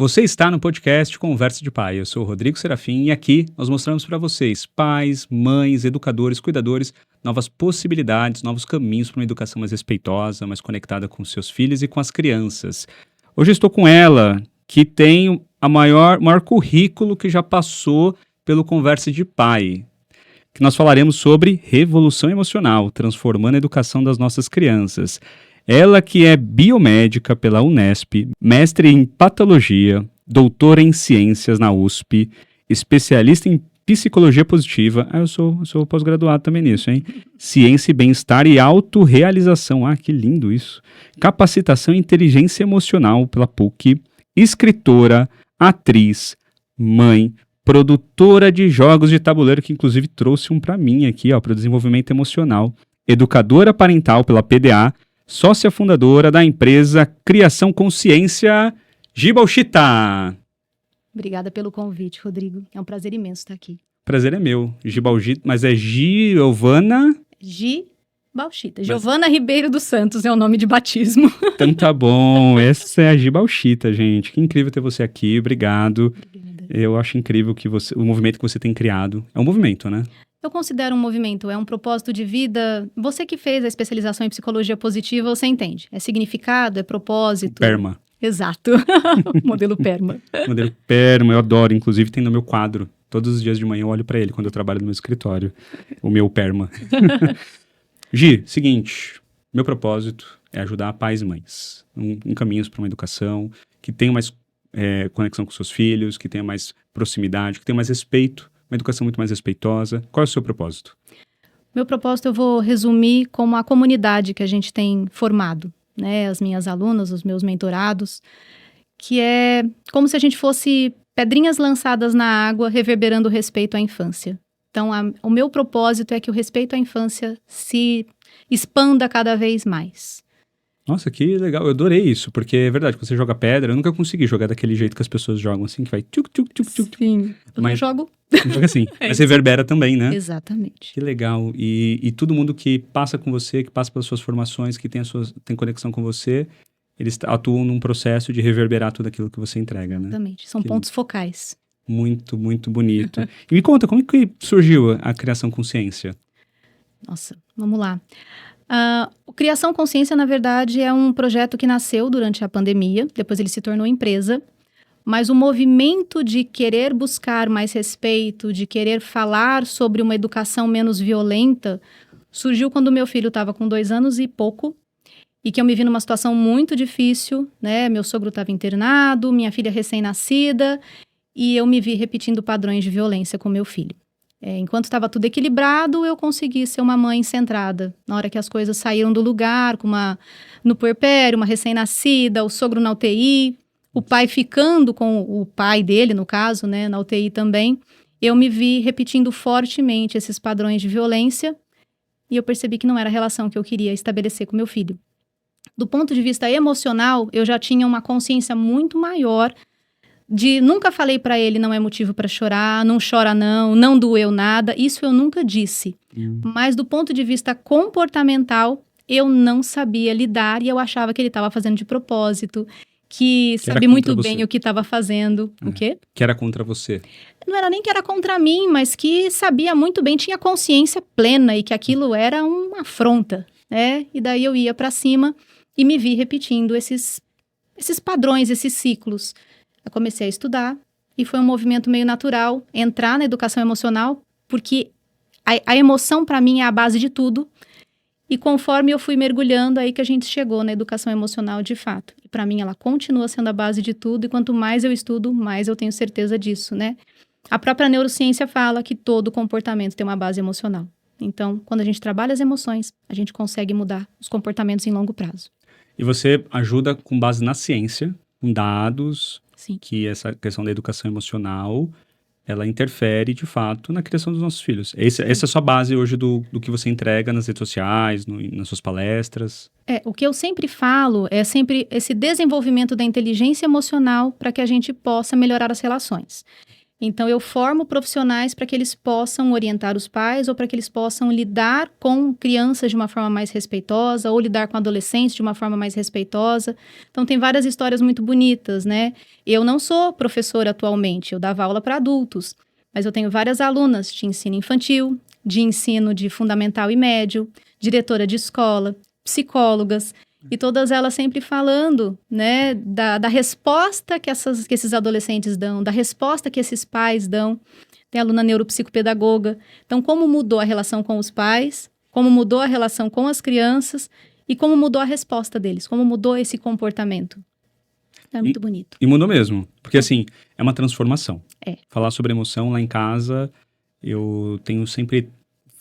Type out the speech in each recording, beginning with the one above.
Você está no podcast Conversa de Pai. Eu sou o Rodrigo Serafim e aqui nós mostramos para vocês, pais, mães, educadores, cuidadores, novas possibilidades, novos caminhos para uma educação mais respeitosa, mais conectada com seus filhos e com as crianças. Hoje eu estou com ela, que tem o maior currículo que já passou pelo Conversa de Pai, que nós falaremos sobre revolução emocional, transformando a educação das nossas crianças. Ela que é biomédica pela Unesp, mestre em patologia, doutora em ciências na USP, especialista em psicologia positiva. Eu sou pós-graduado também nisso, hein? Ciência e bem-estar e autorrealização. Que lindo isso. Capacitação em inteligência emocional pela PUC. Escritora, atriz, mãe, produtora de jogos de tabuleiro, que inclusive trouxe um para mim aqui, para o desenvolvimento emocional. Educadora parental pela PDA. Sócia fundadora da empresa Criação Consciência, Giba Uchita. Obrigada pelo convite, Rodrigo. É um prazer imenso estar aqui. Prazer é meu. Giba Uchita, mas é Giovana... Giba Uchita. Giovana Ribeiro dos Santos é o nome de batismo. Então tá bom. Essa é a Giba Uchita, gente. Que incrível ter você aqui. Obrigado. Obrigada. Eu acho incrível que o movimento que você tem criado. É um movimento, né? Eu considero um movimento, é um propósito de vida. Você que fez a especialização em psicologia positiva, você entende. É significado, é propósito. PERMA. Exato. Modelo PERMA. Modelo PERMA, eu adoro. Inclusive tem no meu quadro. Todos os dias de manhã eu olho para ele quando eu trabalho no meu escritório. O meu PERMA. Gi, seguinte. Meu propósito é ajudar pais e mães em caminhos para uma educação que tenha mais conexão com seus filhos, que tenha mais proximidade, que tenha mais respeito. Uma educação muito mais respeitosa. Qual é o seu propósito? Meu propósito eu vou resumir como a comunidade que a gente tem formado, né? As minhas alunas, os meus mentorados, que é como se a gente fosse pedrinhas lançadas na água, reverberando o respeito à infância. Então, o meu propósito é que o respeito à infância se expanda cada vez mais. Nossa, que legal. Eu adorei isso, porque é verdade, quando você joga pedra, eu nunca consegui jogar daquele jeito que as pessoas jogam, assim, que vai tchuc, tchuc, tchuc, tchuc. Sim, eu não jogo. Joga assim, mas reverbera também, né? Exatamente. Que legal. E todo mundo que passa com você, que passa pelas suas formações, que tem conexão com você, eles atuam num processo de reverberar tudo aquilo que você entrega, né? Exatamente. São pontos focais. Muito, muito bonito. E me conta, como é que surgiu a Criação Consciência? Nossa, vamos lá. O Criação Consciência, na verdade, é um projeto que nasceu durante a pandemia, depois ele se tornou empresa, mas o movimento de querer buscar mais respeito, de querer falar sobre uma educação menos violenta, surgiu quando meu filho estava com 2 anos e pouco, e que eu me vi numa situação muito difícil, né? Meu sogro estava internado, minha filha recém-nascida, e eu me vi repetindo padrões de violência com meu filho. Enquanto estava tudo equilibrado, eu consegui ser uma mãe centrada. Na hora que as coisas saíram do lugar, no puerpério, uma recém-nascida, o sogro na UTI, o pai ficando com o pai dele, no caso, né, na UTI também, eu me vi repetindo fortemente esses padrões de violência e eu percebi que não era a relação que eu queria estabelecer com meu filho. Do ponto de vista emocional, eu já tinha uma consciência muito maior nunca falei pra ele não é motivo pra chorar, não chora não doeu nada, isso eu nunca disse. Mas do ponto de vista comportamental, eu não sabia lidar e eu achava que ele estava fazendo de propósito, que sabe muito bem o que estava fazendo. O quê? Que era contra você. Não era nem que era contra mim, mas que sabia muito bem, tinha consciência plena e que aquilo era uma afronta, né? E daí eu ia pra cima e me vi repetindo esses padrões, esses ciclos. Eu comecei a estudar e foi um movimento meio natural entrar na educação emocional, porque a emoção para mim é a base de tudo. E conforme eu fui mergulhando, aí que a gente chegou na educação emocional de fato. E para mim ela continua sendo a base de tudo e quanto mais eu estudo, mais eu tenho certeza disso, né? A própria neurociência fala que todo comportamento tem uma base emocional. Então, quando a gente trabalha as emoções, a gente consegue mudar os comportamentos em longo prazo. E você ajuda com base na ciência, com dados... Sim. Que essa questão da educação emocional, ela interfere, de fato, na criação dos nossos filhos. Essa é a sua base hoje do que você entrega nas redes sociais, nas suas palestras? O que eu sempre falo é sempre esse desenvolvimento da inteligência emocional para que a gente possa melhorar as relações. Então, eu formo profissionais para que eles possam orientar os pais ou para que eles possam lidar com crianças de uma forma mais respeitosa ou lidar com adolescentes de uma forma mais respeitosa. Então, tem várias histórias muito bonitas, né? Eu não sou professora atualmente, eu dava aula para adultos, mas eu tenho várias alunas de ensino infantil, de ensino de fundamental e médio, diretora de escola, psicólogas, e todas elas sempre falando, né, da resposta que esses adolescentes dão, da resposta que esses pais dão. Tem aluna neuropsicopedagoga. Então, como mudou a relação com os pais, como mudou a relação com as crianças e como mudou a resposta deles, como mudou esse comportamento. Então, é muito bonito. E mudou mesmo, porque assim, é uma transformação. É. Falar sobre emoção lá em casa, eu tenho sempre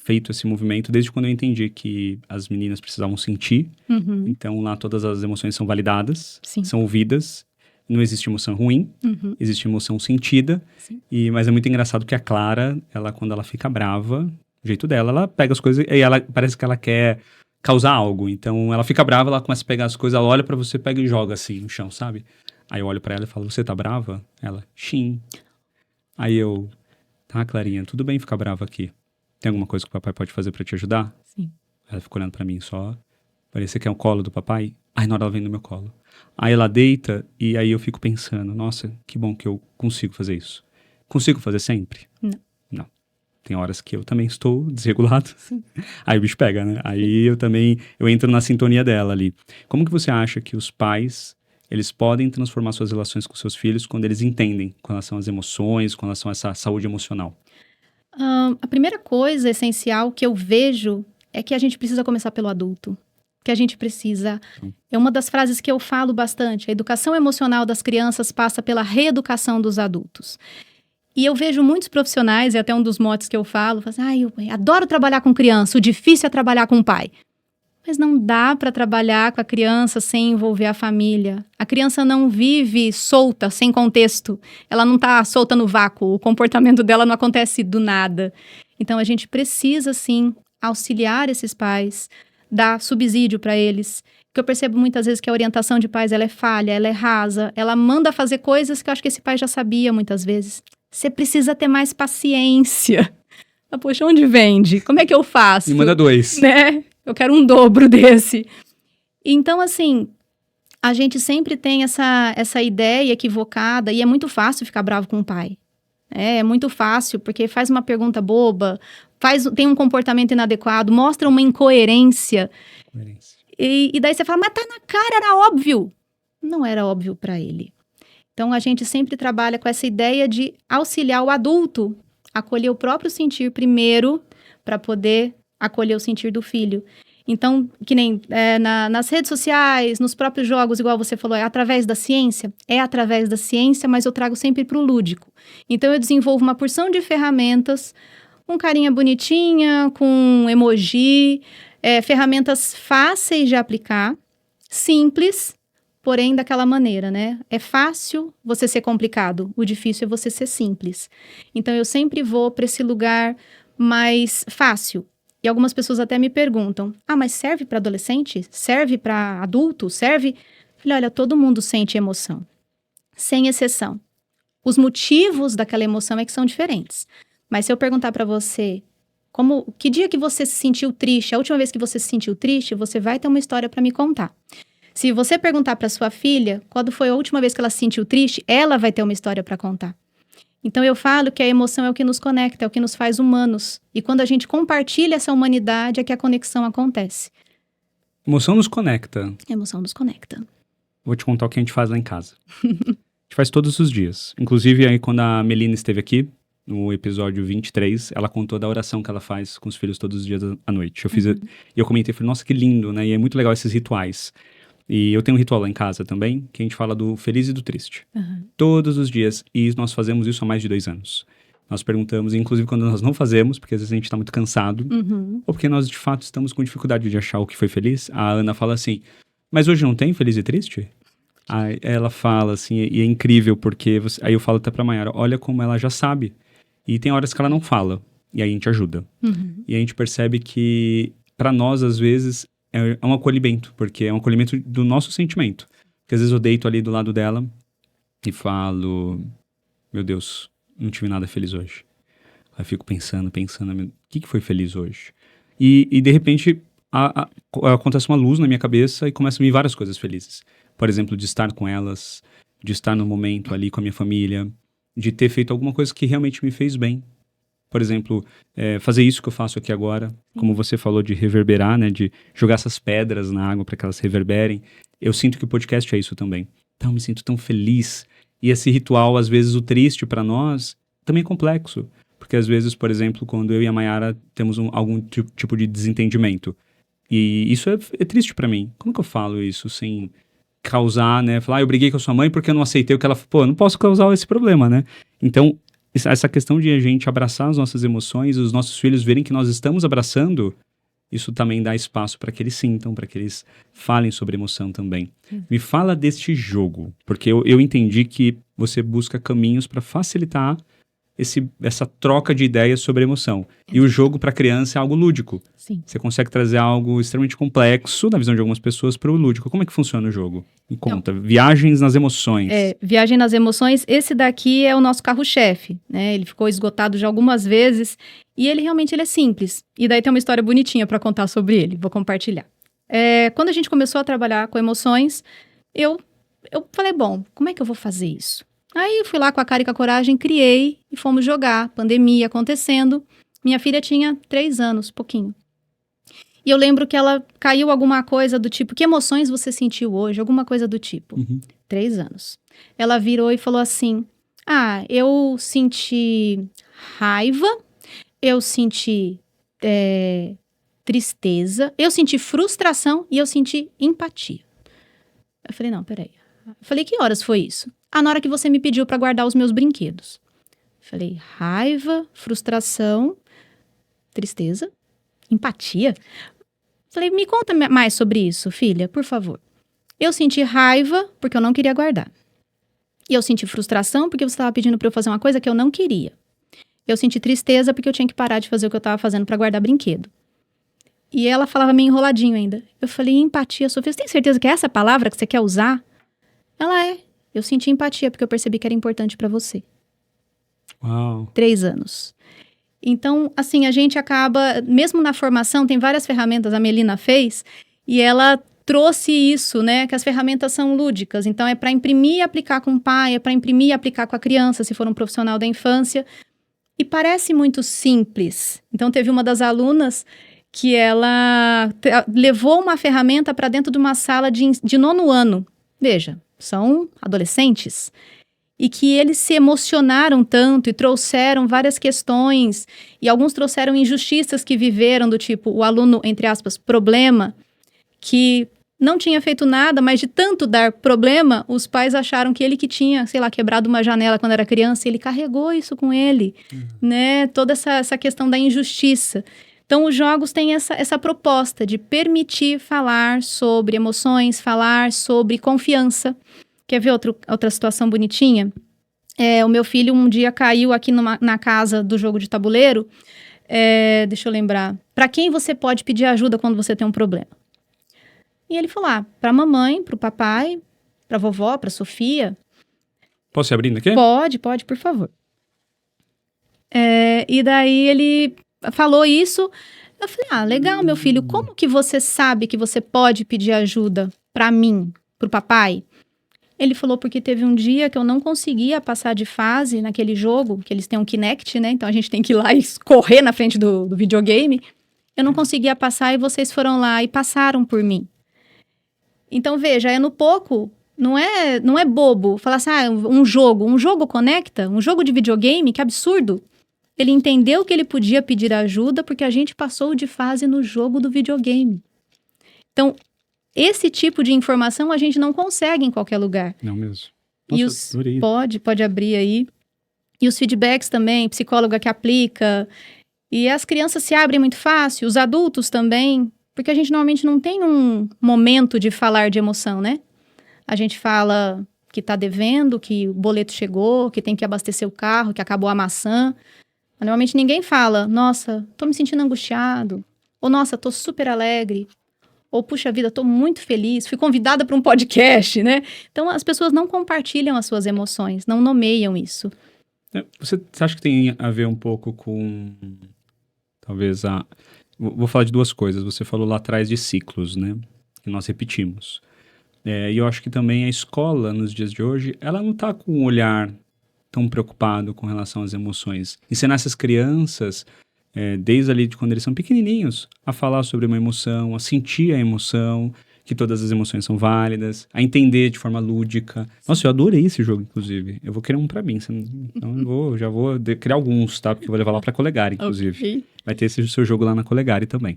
feito esse movimento desde quando eu entendi que as meninas precisavam sentir. Uhum. Então, lá todas as emoções são validadas, Sim. são ouvidas. Não existe emoção ruim, Uhum. existe emoção sentida. Sim. Mas é muito engraçado que a Clara, quando ela fica brava, o jeito dela, ela pega as coisas e ela parece que ela quer causar algo. Então, ela fica brava, ela começa a pegar as coisas, ela olha pra você, pega e joga assim no chão, sabe? Aí eu olho pra ela e falo, você tá brava? Ela, sim. Aí eu, tá, Clarinha, tudo bem ficar brava aqui. Tem alguma coisa que o papai pode fazer pra te ajudar? Sim. Ela fica olhando pra mim só. Parece que é o colo do papai. Aí na hora ela vem no meu colo. Aí ela deita e aí eu fico pensando, nossa, que bom que eu consigo fazer isso. Consigo fazer sempre? Não. Não. Tem horas que eu também estou desregulado. Sim. Aí o bicho pega, né? Aí eu entro na sintonia dela ali. Como que você acha que os pais, eles podem transformar suas relações com seus filhos quando eles entendem com relação às emoções, com relação a essa saúde emocional? A primeira coisa essencial que eu vejo é que a gente precisa começar pelo adulto. Que a gente precisa... É uma das frases que eu falo bastante. A educação emocional das crianças passa pela reeducação dos adultos. E eu vejo muitos profissionais, e até um dos motes que eu falo, assim, eu adoro trabalhar com criança, o difícil é trabalhar com o pai. Mas não dá para trabalhar com a criança sem envolver a família. A criança não vive solta, sem contexto. Ela não está solta no vácuo. O comportamento dela não acontece do nada. Então, a gente precisa, sim, auxiliar esses pais, dar subsídio para eles. Porque eu percebo muitas vezes que a orientação de pais ela é falha, ela é rasa. Ela manda fazer coisas que eu acho que esse pai já sabia muitas vezes. Você precisa ter mais paciência. Poxa, onde vende? Como é que eu faço? Me manda 2. Né? Eu quero um dobro desse. Então, assim, a gente sempre tem essa ideia equivocada e é muito fácil ficar bravo com o pai. É muito fácil, porque faz uma pergunta boba, tem um comportamento inadequado, mostra uma incoerência. E daí você fala, mas tá na cara, era óbvio. Não era óbvio para ele. Então, a gente sempre trabalha com essa ideia de auxiliar o adulto a acolher o próprio sentir primeiro, para poder acolher o sentir do filho. Então, que nem nas redes sociais, nos próprios jogos, igual você falou, é através da ciência? É através da ciência, mas eu trago sempre para o lúdico. Então, eu desenvolvo uma porção de ferramentas, com carinha bonitinha, com emoji, ferramentas fáceis de aplicar, simples, porém daquela maneira, né? É fácil você ser complicado, o difícil é você ser simples. Então, eu sempre vou para esse lugar mais fácil. E algumas pessoas até me perguntam, mas serve para adolescente? Serve para adulto? Serve? Eu falei, olha, todo mundo sente emoção, sem exceção. Os motivos daquela emoção é que são diferentes. Mas se eu perguntar para você, que dia que você se sentiu triste, a última vez que você se sentiu triste, você vai ter uma história para me contar. Se você perguntar para sua filha, quando foi a última vez que ela se sentiu triste, ela vai ter uma história para contar. Então, eu falo que a emoção é o que nos conecta, é o que nos faz humanos. E quando a gente compartilha essa humanidade, é que a conexão acontece. Emoção nos conecta. A emoção nos conecta. Vou te contar o que a gente faz lá em casa. A gente faz todos os dias. Inclusive, aí quando a Melina esteve aqui, no episódio 23, ela contou da oração que ela faz com os filhos todos os dias à noite. E eu comentei, falei, nossa, que lindo, né? E é muito legal esses rituais. E eu tenho um ritual lá em casa também, que a gente fala do feliz e do triste. Todos os dias. E nós fazemos isso há mais de 2 anos. Nós perguntamos, inclusive quando nós não fazemos, porque às vezes a gente está muito cansado, ou porque nós de fato estamos com dificuldade de achar o que foi feliz, a Ana fala assim, mas hoje não tem feliz e triste? Aí ela fala assim, e é incrível, porque aí eu falo até pra Mayara, olha como ela já sabe. E tem horas que ela não fala, e aí a gente ajuda. E a gente percebe que, pra nós, às vezes, é um acolhimento, porque é um acolhimento do nosso sentimento. Porque às vezes eu deito ali do lado dela e falo, meu Deus, não tive nada feliz hoje. Aí eu fico pensando, o que foi feliz hoje? E de repente, acontece uma luz na minha cabeça e começam a vir várias coisas felizes. Por exemplo, de estar com elas, de estar no momento ali com a minha família, de ter feito alguma coisa que realmente me fez bem. Por exemplo, fazer isso que eu faço aqui agora, como você falou de reverberar, né, de jogar essas pedras na água para que elas reverberem. Eu sinto que o podcast é isso também. Então, eu me sinto tão feliz. E esse ritual, às vezes, o triste para nós, também é complexo. Porque, às vezes, por exemplo, quando eu e a Mayara temos algum tipo de desentendimento. E isso é triste para mim. Como que eu falo isso sem causar, né? Falar, eu briguei com a sua mãe porque eu não aceitei o que ela... Pô, eu não posso causar esse problema, né? Então, essa questão de a gente abraçar as nossas emoções, os nossos filhos verem que nós estamos abraçando, isso também dá espaço para que eles sintam, para que eles falem sobre emoção também. Me fala deste jogo, porque eu entendi que você busca caminhos para facilitar essa troca de ideias sobre emoção. E o jogo para criança é algo lúdico. Sim. Você consegue trazer algo extremamente complexo, na visão de algumas pessoas, para o lúdico. Como é que funciona o jogo? Me conta. Viagens nas emoções. Viagem nas emoções, esse daqui é o nosso carro-chefe, né? Ele ficou esgotado já algumas vezes e ele realmente é simples. E daí tem uma história bonitinha para contar sobre ele, vou compartilhar. Quando a gente começou a trabalhar com emoções, eu falei, bom, como é que eu vou fazer isso? Aí fui lá com a cara e com a coragem, criei e fomos jogar, pandemia acontecendo. Minha filha tinha 3 anos, pouquinho. E eu lembro que ela caiu alguma coisa do tipo, que emoções você sentiu hoje? Alguma coisa do tipo. 3 anos. Ela virou e falou assim, eu senti raiva, eu senti tristeza, eu senti frustração e eu senti empatia. Eu falei, não, peraí. Eu falei, que horas foi isso? Na hora que você me pediu para guardar os meus brinquedos. Eu falei, raiva, frustração, tristeza, empatia. Falei, me conta mais sobre isso, filha, por favor. Eu senti raiva porque eu não queria guardar. E eu senti frustração porque você estava pedindo para eu fazer uma coisa que eu não queria. Eu senti tristeza porque eu tinha que parar de fazer o que eu estava fazendo para guardar brinquedo. E ela falava meio enroladinho ainda. Eu falei, empatia, Sofia, você tem certeza que é essa palavra que você quer usar? Ela eu senti empatia porque eu percebi que era importante para você. Uau. 3 anos. Então, assim, a gente acaba, mesmo na formação, tem várias ferramentas, a Melina fez, e ela trouxe isso, né, que as ferramentas são lúdicas. Então, é para imprimir e aplicar com o pai, é para imprimir e aplicar com a criança, se for um profissional da infância. E parece muito simples. Então, teve uma das alunas que ela levou uma ferramenta para dentro de uma sala de 9º ano. Veja, são adolescentes. E que eles se emocionaram tanto e trouxeram várias questões. E alguns trouxeram injustiças que viveram, do tipo, o aluno, entre aspas, problema, que não tinha feito nada, mas de tanto dar problema, os pais acharam que ele que tinha, sei lá, quebrado uma janela quando era criança, ele carregou isso com ele, né? Toda essa questão da injustiça. Então, os jogos têm essa proposta de permitir falar sobre emoções, falar sobre confiança. Quer ver outra situação bonitinha? O meu filho um dia caiu aqui na casa do jogo de tabuleiro. Deixa eu lembrar. Para quem você pode pedir ajuda quando você tem um problema? E ele falou, para a mamãe, para o papai, para a vovó, para a Sofia. Posso ir abrindo aqui? Pode, por favor. E daí ele falou isso. Eu falei, legal, meu filho. Como que você sabe que você pode pedir ajuda para mim, para o papai? Ele falou, porque teve um dia que eu não conseguia passar de fase naquele jogo, que eles têm um Kinect, né? Então a gente tem que ir lá e correr na frente do videogame. Eu não conseguia passar e vocês foram lá e passaram por mim. Então, veja, no pouco, não é bobo falar assim, um jogo conecta, um jogo de videogame, que absurdo. Ele entendeu que ele podia pedir ajuda porque a gente passou de fase no jogo do videogame. Então, esse tipo de informação a gente não consegue em qualquer lugar. Não mesmo. Nossa, pode abrir aí. E os feedbacks também, psicóloga que aplica. E as crianças se abrem muito fácil, os adultos também, porque a gente normalmente não tem um momento de falar de emoção, né? A gente fala que tá devendo, que o boleto chegou, que tem que abastecer o carro, que acabou a maçã. Normalmente ninguém fala, nossa, tô me sentindo angustiado. Ou, nossa, tô super alegre. Ou, puxa vida, tô muito feliz, fui convidada para um podcast, né? Então, as pessoas não compartilham as suas emoções, não nomeiam isso. Você acha que tem a ver um pouco com, talvez, vou falar de duas coisas. Você falou lá atrás de ciclos, né? Que nós repetimos. E eu acho que também a escola, nos dias de hoje, ela não está com um olhar tão preocupado com relação às emoções. Ensinar essas crianças, desde ali de quando eles são pequenininhos, a falar sobre uma emoção, a sentir a emoção, que todas as emoções são válidas, a entender de forma lúdica. Nossa, eu adorei esse jogo, inclusive. Eu vou criar um pra mim, então já vou criar alguns, tá? Porque eu vou levar lá pra Colegare, inclusive. Ok. Vai ter esse seu jogo lá na Colegare também.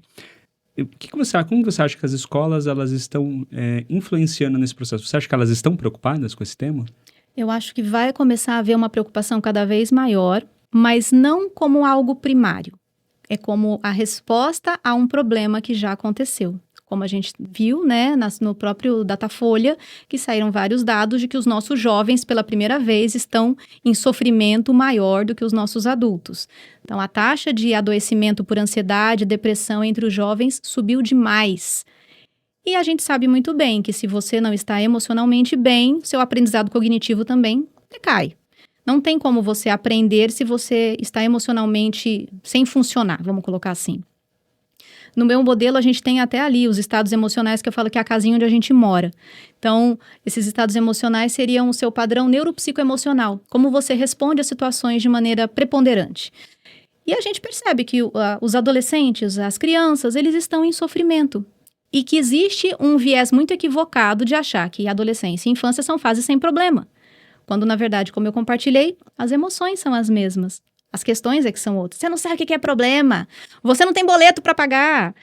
Como você acha que as escolas elas estão influenciando nesse processo? Você acha que elas estão preocupadas com esse tema? Eu acho que vai começar a haver uma preocupação cada vez maior, mas não como algo primário. É como a resposta a um problema que já aconteceu. Como a gente viu, né, no próprio Datafolha, que saíram vários dados de que os nossos jovens, pela primeira vez, estão em sofrimento maior do que os nossos adultos. Então, a taxa de adoecimento por ansiedade e depressão entre os jovens subiu demais. E a gente sabe muito bem que se você não está emocionalmente bem, seu aprendizado cognitivo também decai. Não tem como você aprender se você está emocionalmente sem funcionar, vamos colocar assim. No meu modelo, a gente tem até ali os estados emocionais, que eu falo que é a casinha onde a gente mora. Então, esses estados emocionais seriam o seu padrão neuropsicoemocional, como você responde a situações de maneira preponderante. E a gente percebe que os adolescentes, as crianças, eles estão em sofrimento. E que existe um viés muito equivocado de achar que adolescência e infância são fases sem problema. Quando, na verdade, como eu compartilhei, as emoções são as mesmas. As questões é que são outras. Você não sabe o que é problema. Você não tem boleto para pagar.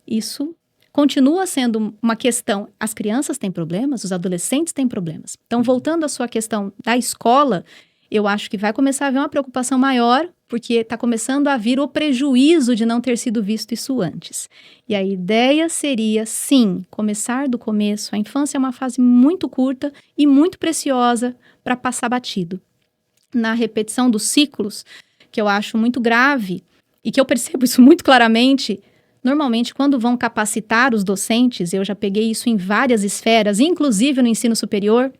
Isso continua sendo uma questão. As crianças têm problemas, os adolescentes têm problemas. Então, voltando à sua questão da escola, eu acho que vai começar a haver uma preocupação maior, porque está começando a vir o prejuízo de não ter sido visto isso antes. E a ideia seria, sim, começar do começo. A infância é uma fase muito curta e muito preciosa para passar batido. Na repetição dos ciclos, que eu acho muito grave e que eu percebo isso muito claramente, normalmente quando vão capacitar os docentes, eu já peguei isso em várias esferas, inclusive no ensino superior,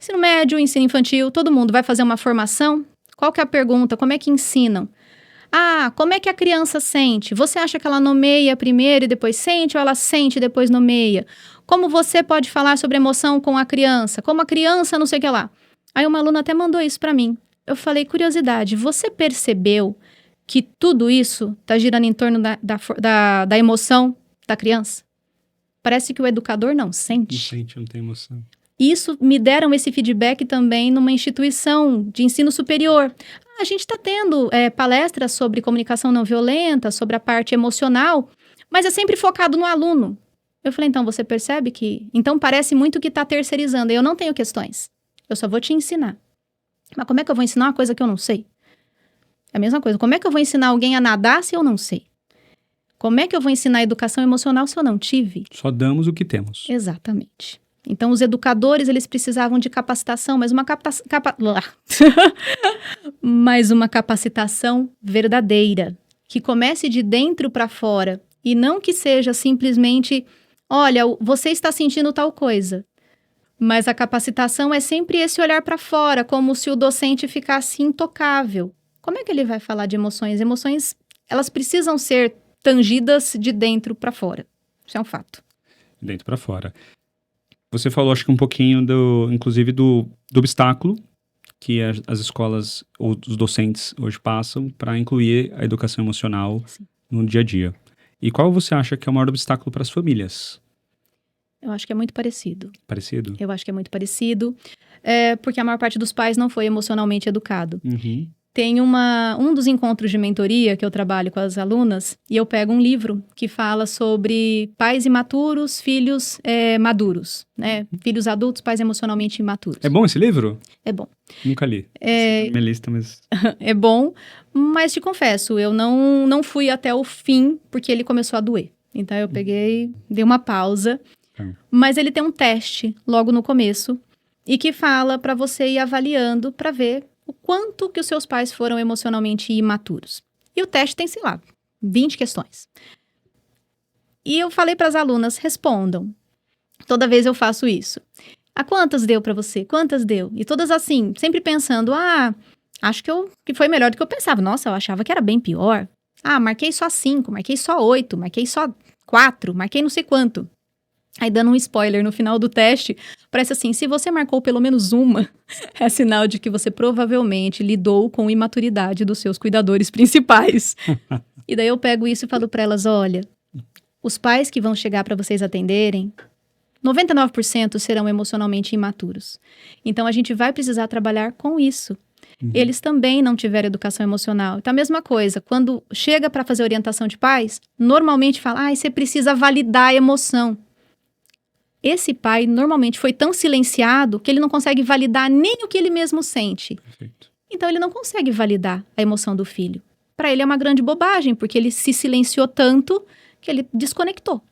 ensino médio, ensino infantil, todo mundo vai fazer uma formação. Qual que é a pergunta? Como é que ensinam? Como é que a criança sente? Você acha que ela nomeia primeiro e depois sente, ou ela sente e depois nomeia? Como você pode falar sobre emoção com a criança? Como a criança não sei o que lá. Aí uma aluna até mandou isso para mim. Eu falei, curiosidade, você percebeu que tudo isso está girando em torno da emoção da criança? Parece que o educador não sente. Não sente, não tem emoção. Isso me deram esse feedback também numa instituição de ensino superior. A gente está tendo palestras sobre comunicação não violenta, sobre a parte emocional, mas é sempre focado no aluno. Eu falei, então, você percebe que... Então, parece muito que está terceirizando. Eu não tenho questões. Eu só vou te ensinar. Mas como é que eu vou ensinar uma coisa que eu não sei? É a mesma coisa. Como é que eu vou ensinar alguém a nadar se eu não sei? Como é que eu vou ensinar educação emocional se eu não tive? Só damos o que temos. Exatamente. Então, os educadores, eles precisavam de capacitação, mas mas uma capacitação verdadeira, que comece de dentro para fora, e não que seja simplesmente, olha, você está sentindo tal coisa. Mas a capacitação é sempre esse olhar para fora, como se o docente ficasse intocável. Como é que ele vai falar de emoções? Emoções, elas precisam ser tangidas de dentro para fora. Isso é um fato. De dentro para fora. Você falou, acho que um pouquinho, inclusive, do obstáculo que as escolas ou os docentes hoje passam para incluir a educação emocional no dia a dia. E qual você acha que é o maior obstáculo para as famílias? Eu acho que é muito parecido. Parecido? Eu acho que é muito parecido, porque a maior parte dos pais não foi emocionalmente educado. Uhum. Tem um dos encontros de mentoria que eu trabalho com as alunas, e eu pego um livro que fala sobre pais imaturos, filhos maduros, né? Filhos adultos, pais emocionalmente imaturos. É bom esse livro? É bom. Nunca li. Tá na minha lista, mas... É bom, mas te confesso, eu não fui até o fim, porque ele começou a doer. Então eu peguei, dei uma pausa, mas ele tem um teste logo no começo, e que fala para você ir avaliando para ver o quanto que os seus pais foram emocionalmente imaturos. E o teste tem, sei lá, 20 questões. E eu falei para as alunas, respondam. Toda vez eu faço isso. A quantas deu para você? Quantas deu? E todas assim, sempre pensando, que foi melhor do que eu pensava. Nossa, eu achava que era bem pior. Ah, marquei só 5, marquei só 8, marquei só 4, marquei não sei quanto. Aí, dando um spoiler no final do teste, parece assim, se você marcou pelo menos uma, é sinal de que você provavelmente lidou com imaturidade dos seus cuidadores principais. E daí eu pego isso e falo para elas, olha, os pais que vão chegar para vocês atenderem, 99% serão emocionalmente imaturos. Então, a gente vai precisar trabalhar com isso. Eles também não tiveram educação emocional. Então, a mesma coisa, quando chega para fazer orientação de pais, normalmente fala, você precisa validar a emoção. Esse pai normalmente foi tão silenciado que ele não consegue validar nem o que ele mesmo sente. Perfeito. Então, ele não consegue validar a emoção do filho. Para ele é uma grande bobagem, porque ele se silenciou tanto que ele desconectou.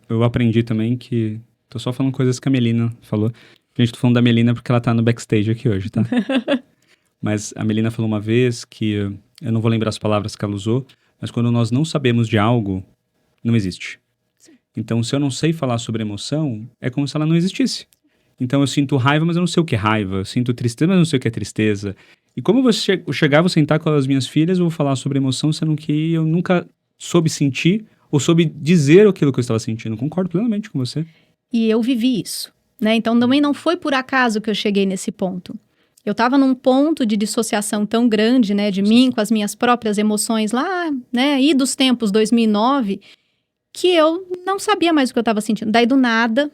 Eu aprendi também que... Tô só falando coisas que a Melina falou. Gente, tô falando da Melina porque ela tá no backstage aqui hoje, tá? Mas a Melina falou uma vez que... Eu não vou lembrar as palavras que ela usou, mas quando nós não sabemos de algo, não existe. Então, se eu não sei falar sobre emoção, é como se ela não existisse. Então, eu sinto raiva, mas eu não sei o que é raiva. Eu sinto tristeza, mas eu não sei o que é tristeza. E como eu vou chegar, vou sentar com as minhas filhas, eu vou falar sobre emoção, sendo que eu nunca soube sentir ou soube dizer aquilo que eu estava sentindo. Concordo plenamente com você. E eu vivi isso, né? Então, também não foi por acaso que eu cheguei nesse ponto. Eu estava num ponto de dissociação tão grande, né? De mim, com as minhas próprias emoções lá, né? E dos tempos 2009... que eu não sabia mais o que eu estava sentindo. Daí, do nada,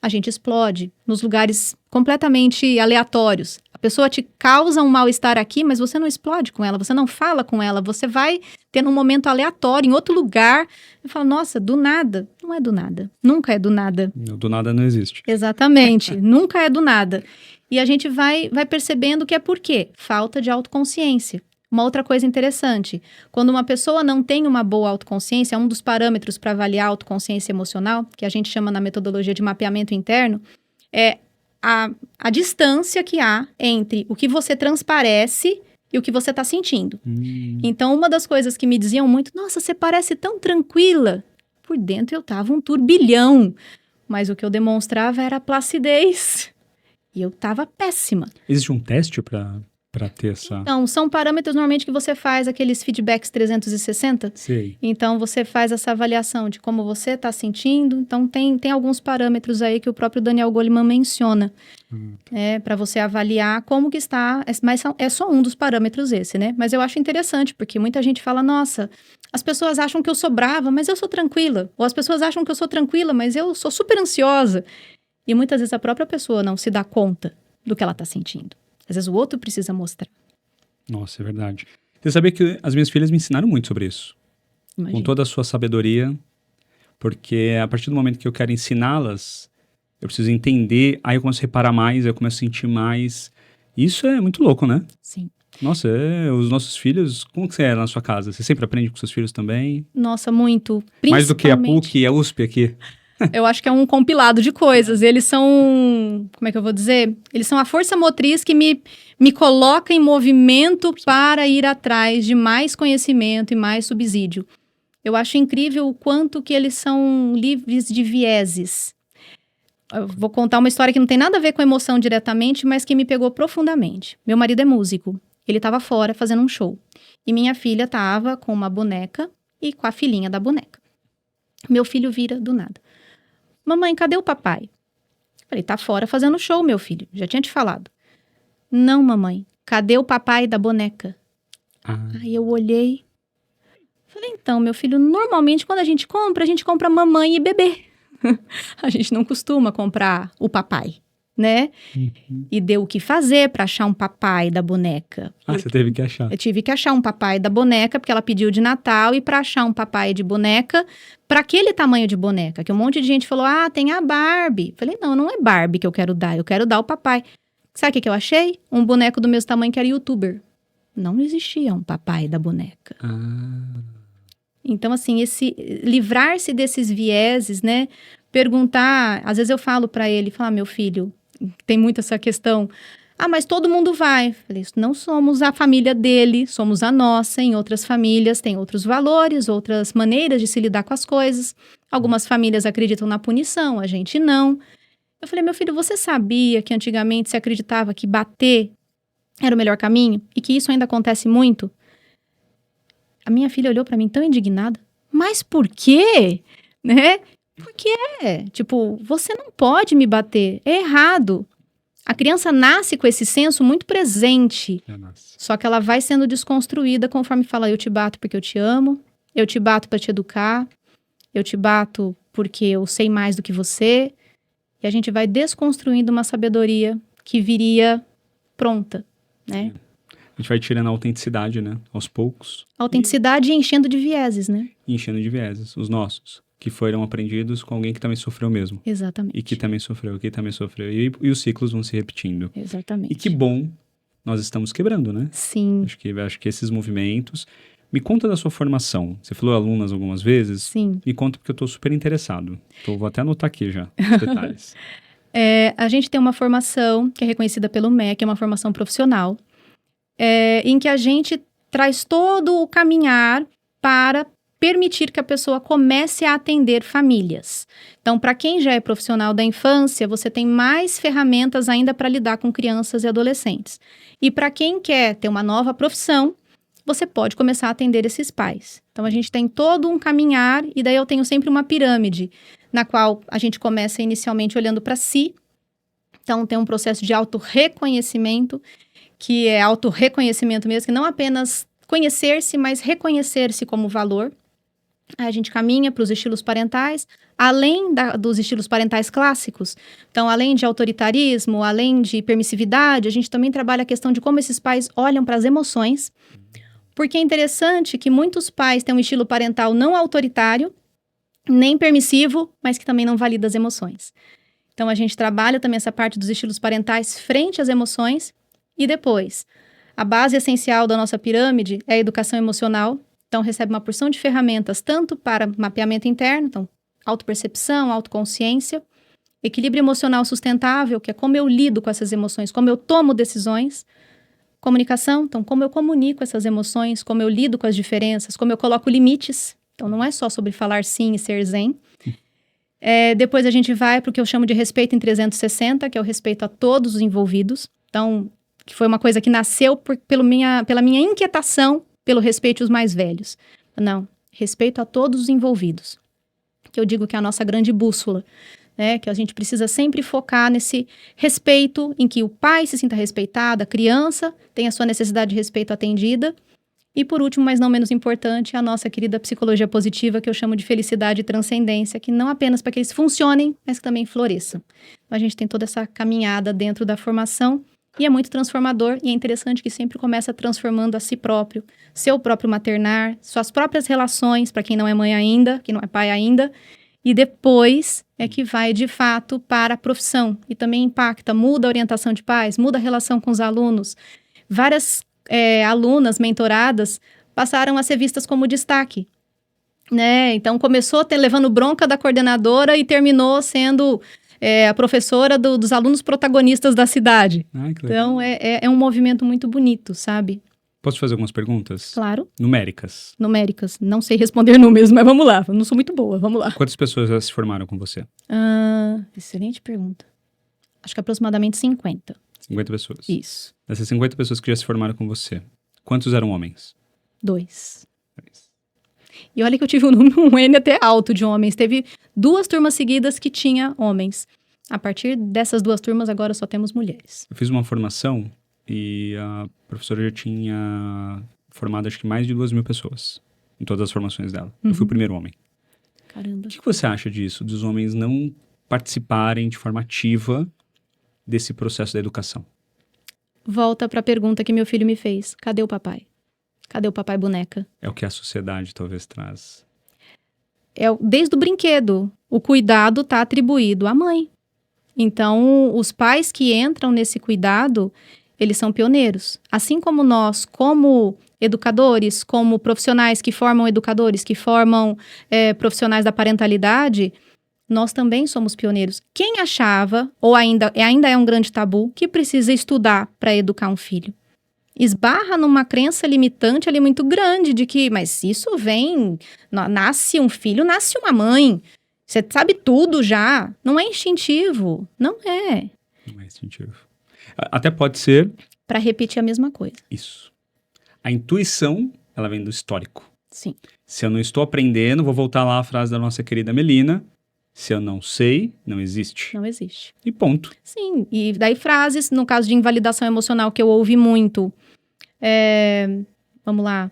a gente explode nos lugares completamente aleatórios. A pessoa te causa um mal-estar aqui, mas você não explode com ela, você não fala com ela, você vai ter um momento aleatório, em outro lugar. Eu falo, nossa, do nada. Não é do nada. Nunca é do nada. Do nada não existe. Exatamente. Nunca é do nada. E a gente vai percebendo que é por quê? Falta de autoconsciência. Uma outra coisa interessante, quando uma pessoa não tem uma boa autoconsciência, um dos parâmetros para avaliar a autoconsciência emocional, que a gente chama na metodologia de mapeamento interno, é a distância que há entre o que você transparece e o que você está sentindo. Então, uma das coisas que me diziam muito, nossa, você parece tão tranquila. Por dentro eu estava um turbilhão, mas o que eu demonstrava era placidez. E eu estava péssima. Existe um teste para ter essa... Então, são parâmetros normalmente que você faz aqueles feedbacks 360. Sei. Então, você faz essa avaliação de como você está sentindo. Então, tem alguns parâmetros aí que o próprio Daniel Goleman menciona. Para você avaliar como que está. Mas é só um dos parâmetros esse, né? Mas eu acho interessante, porque muita gente fala, nossa, as pessoas acham que eu sou brava, mas eu sou tranquila. Ou as pessoas acham que eu sou tranquila, mas eu sou super ansiosa. E muitas vezes a própria pessoa não se dá conta do que ela está sentindo. Às vezes o outro precisa mostrar. Nossa, é verdade. Você sabia que as minhas filhas me ensinaram muito sobre isso. Imagina. Com toda a sua sabedoria. Porque a partir do momento que eu quero ensiná-las, eu preciso entender, aí eu começo a reparar mais, aí eu começo a sentir mais. Isso é muito louco, né? Sim. Nossa, os nossos filhos, como que você é na sua casa? Você sempre aprende com seus filhos também? Nossa, muito. Mais do que a PUC e a USP aqui? Eu acho que é um compilado de coisas. Eles são, como é que eu vou dizer? Eles são a força motriz que me coloca em movimento para ir atrás de mais conhecimento e mais subsídio. Eu acho incrível o quanto que eles são livres de vieses. Eu vou contar uma história que não tem nada a ver com emoção diretamente, mas que me pegou profundamente. Meu marido é músico. Ele estava fora fazendo um show. E minha filha estava com uma boneca e com a filhinha da boneca. Meu filho vira do nada. Mamãe, cadê o papai? Falei, tá fora fazendo show, meu filho. Já tinha te falado. Não, mamãe. Cadê o papai da boneca? Aí eu olhei. Falei, então, meu filho, normalmente quando a gente compra mamãe e bebê. A gente não costuma comprar o papai, né? E deu o que fazer para achar um papai da boneca. Você teve que achar. Eu tive que achar um papai da boneca, porque ela pediu de Natal, e para achar um papai de boneca, para aquele tamanho de boneca, que um monte de gente falou, tem a Barbie. Falei, não é Barbie que eu quero dar o papai. Sabe o que eu achei? Um boneco do mesmo tamanho que era youtuber. Não existia um papai da boneca. Então, assim, livrar-se desses vieses, né? Perguntar, às vezes eu falo para ele, meu filho, tem muito essa questão, mas todo mundo vai. Falei, não somos a família dele, somos a nossa. Em outras famílias tem outros valores, outras maneiras de se lidar com as coisas. Algumas famílias acreditam na punição, a gente não. Eu falei, meu filho, você sabia que antigamente se acreditava que bater era o melhor caminho, e que isso ainda acontece muito, a minha filha olhou pra mim tão indignada. Mas por quê? Né? Por quê? Tipo, você não pode me bater. É errado. A criança nasce com esse senso muito presente. Nossa. Só que ela vai sendo desconstruída conforme fala, eu te bato porque eu te amo, eu te bato pra te educar, eu te bato porque eu sei mais do que você. E a gente vai desconstruindo uma sabedoria que viria pronta, né? A gente vai tirando a autenticidade, né? Aos poucos. A autenticidade e enchendo de vieses, né? E enchendo de vieses, os nossos, que foram aprendidos com alguém que também sofreu mesmo. Exatamente. E que também sofreu, que também sofreu. E os ciclos vão se repetindo. Exatamente. E que bom, nós estamos quebrando, né? Sim, Acho que esses movimentos... Me conta da sua formação. Você falou alunas algumas vezes. sim. Me conta porque eu estou super interessado. Vou até anotar aqui já os detalhes. A gente tem uma formação que é reconhecida pelo MEC, é uma formação profissional, em que a gente traz todo o caminhar para permitir que a pessoa comece a atender famílias. Então, para quem já é profissional da infância, você tem mais ferramentas ainda para lidar com crianças e adolescentes. E para quem quer ter uma nova profissão, você pode começar a atender esses pais. Então, a gente tem todo um caminhar, e daí eu tenho sempre uma pirâmide, na qual a gente começa inicialmente olhando para si. Então, tem um processo de autorreconhecimento, que é autorreconhecimento mesmo, que não apenas conhecer-se, mas reconhecer-se como valor. Aí a gente caminha para os estilos parentais, além dos estilos parentais clássicos. Então, além de autoritarismo, além de permissividade, a gente também trabalha a questão de como esses pais olham para as emoções. Porque é interessante que muitos pais têm um estilo parental não autoritário, nem permissivo, mas que também não valida as emoções. Então, a gente trabalha também essa parte dos estilos parentais frente às emoções. E depois, a base essencial da nossa pirâmide é a educação emocional. Então, recebe uma porção de ferramentas, tanto para mapeamento interno, então, autopercepção, autoconsciência, equilíbrio emocional sustentável, que é como eu lido com essas emoções, como eu tomo decisões, comunicação, então, como eu comunico essas emoções, como eu lido com as diferenças, como eu coloco limites. Então, não é só sobre falar sim e ser zen. Depois a gente vai para o que eu chamo de respeito em 360, que é o respeito a todos os envolvidos. Então, que foi uma coisa que nasceu pela minha inquietação pelo respeito aos mais velhos. Não, respeito a todos os envolvidos. Que eu digo que é a nossa grande bússola, né? Que a gente precisa sempre focar nesse respeito em que o pai se sinta respeitado, a criança tem a sua necessidade de respeito atendida. E por último, mas não menos importante, a nossa querida psicologia positiva, que eu chamo de felicidade e transcendência, que não apenas para que eles funcionem, mas que também floresçam. Então, a gente tem toda essa caminhada dentro da formação e é muito transformador e é interessante que sempre começa transformando a si próprio, seu próprio maternar, suas próprias relações, para quem não é mãe ainda, que não é pai ainda, e depois é que vai de fato para a profissão e também impacta, muda a orientação de pais, muda a relação com os alunos. Várias alunas mentoradas passaram a ser vistas como destaque, né? Então começou levando bronca da coordenadora e terminou sendo a professora dos alunos protagonistas da cidade. Ai, que legal. Então é um movimento muito bonito, sabe? Posso te fazer algumas perguntas? Claro. Numéricas. Numéricas. Não sei responder números, mas vamos lá. Eu não sou muito boa, vamos lá. Quantas pessoas já se formaram com você? Excelente pergunta. Acho que aproximadamente 50. 50 pessoas. Isso. Dessas 50 pessoas que já se formaram com você, quantos eram homens? 2. E olha que eu tive um N até alto de homens. Teve 2 turmas seguidas que tinha homens. A partir dessas 2 turmas, agora só temos mulheres. Eu fiz uma formação e a professora já tinha formado acho que mais de 2.000 pessoas em todas as formações dela. Eu fui o primeiro homem. Caramba. O que você acha disso, dos homens não participarem de forma ativa desse processo da educação? Volta para a pergunta que meu filho me fez. Cadê o papai? Cadê o papai boneca? É o que a sociedade talvez traz. Desde o brinquedo, o cuidado está atribuído à mãe. Então, os pais que entram nesse cuidado, eles são pioneiros. Assim como nós, como educadores, como profissionais que formam educadores, que formam profissionais da parentalidade, nós também somos pioneiros. Quem achava, ou ainda é um grande tabu, que precisa estudar para educar um filho? Esbarra numa crença limitante ali muito grande de que, mas isso vem, nasce um filho, nasce uma mãe. Você sabe tudo já. Não é instintivo. Não é. Não é instintivo. Até pode ser, para repetir a mesma coisa. Isso. A intuição, ela vem do histórico. Sim. Se eu não estou aprendendo, vou voltar lá à frase da nossa querida Melina, se eu não sei, não existe. Não existe. E ponto. Sim, e daí frases, no caso de invalidação emocional, que eu ouvi muito. Vamos lá.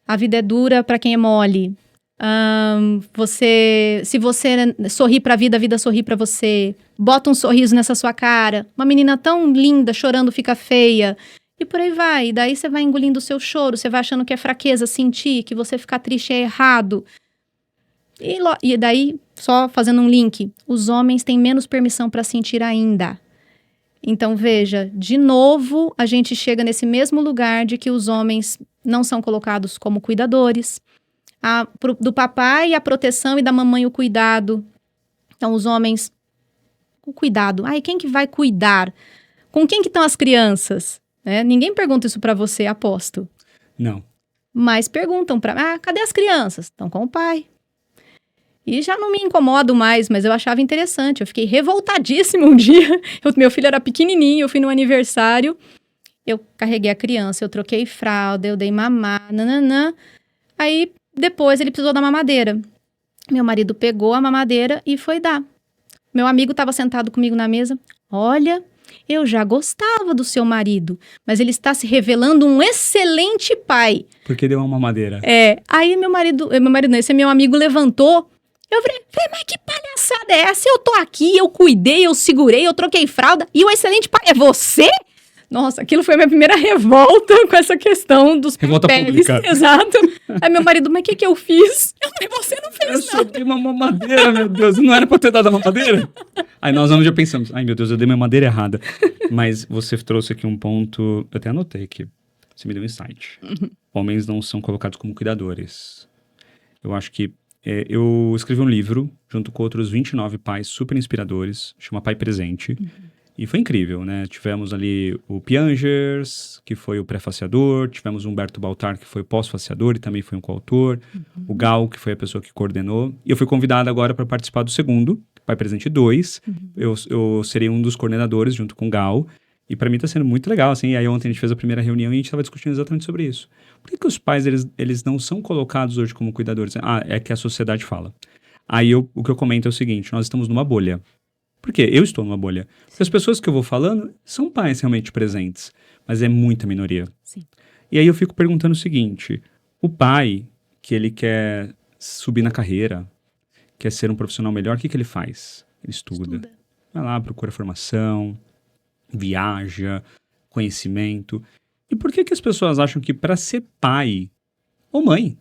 A vida é dura para quem é mole. Se você sorrir pra vida, a vida sorri pra você. Bota um sorriso nessa sua cara. Uma menina tão linda, chorando, fica feia. E por aí vai. E daí você vai engolindo o seu choro. Você vai achando que é fraqueza sentir, que você ficar triste é errado. E daí, só fazendo um link. Os homens têm menos permissão pra sentir ainda. Então, veja, de novo, a gente chega nesse mesmo lugar de que os homens não são colocados como cuidadores. Do papai a proteção e da mamãe o cuidado. Então, os homens, o cuidado. Ai, quem que vai cuidar? Com quem que estão as crianças? Ninguém pergunta isso pra você, aposto. Não. Mas perguntam cadê as crianças? Estão com o pai. E já não me incomodo mais, mas eu achava interessante. Eu fiquei revoltadíssima um dia. Meu filho era pequenininho, eu fui no aniversário. Eu carreguei a criança, eu troquei fralda, eu dei mamar, nananã. Aí, depois, ele precisou da mamadeira. Meu marido pegou a mamadeira e foi dar. Meu amigo estava sentado comigo na mesa. Olha, eu já gostava do seu marido, mas ele está se revelando um excelente pai. Porque deu uma mamadeira. Aí meu marido não, esse meu amigo levantou. Eu falei, mas que palhaçada é essa? Eu tô aqui, eu cuidei, eu segurei, eu troquei fralda e o excelente pai é você? Nossa, aquilo foi a minha primeira revolta com essa questão dos revolta papéis. Pública. Exato. Aí meu marido, mas o que eu fiz? Eu falei, você não fez Eu nada. só dei uma mamadeira, meu Deus. Não era pra eu ter dado a mamadeira? Aí nós já pensamos, ai meu Deus, eu dei uma mamadeira errada. Mas você trouxe aqui um ponto, eu até anotei aqui. Você me deu um insight. Homens não são colocados como cuidadores. Eu acho que eu escrevi um livro, junto com outros 29 pais super inspiradores, chama Pai Presente. E foi incrível, né? Tivemos ali o Piangers, que foi o pré-faciador, tivemos o Humberto Baltar, que foi o pós-faciador e também foi um coautor, o Gal, que foi a pessoa que coordenou. E eu fui convidado agora para participar do segundo, Pai Presente 2. Eu serei um dos coordenadores junto com o Gal. E para mim tá sendo muito legal, assim. E aí ontem a gente fez a primeira reunião e a gente estava discutindo exatamente sobre isso. Por que os pais, eles não são colocados hoje como cuidadores? É que a sociedade fala. Aí o que eu comento é o seguinte, nós estamos numa bolha. Por quê? Eu estou numa bolha. Porque as pessoas que eu vou falando são pais realmente presentes, mas é muita minoria. Sim. E aí eu fico perguntando o seguinte, o pai, que ele quer subir na carreira, quer ser um profissional melhor, o que ele faz? Ele estuda. Vai lá, procura formação, viaja, conhecimento. E por que as pessoas acham que para ser pai ou mãe,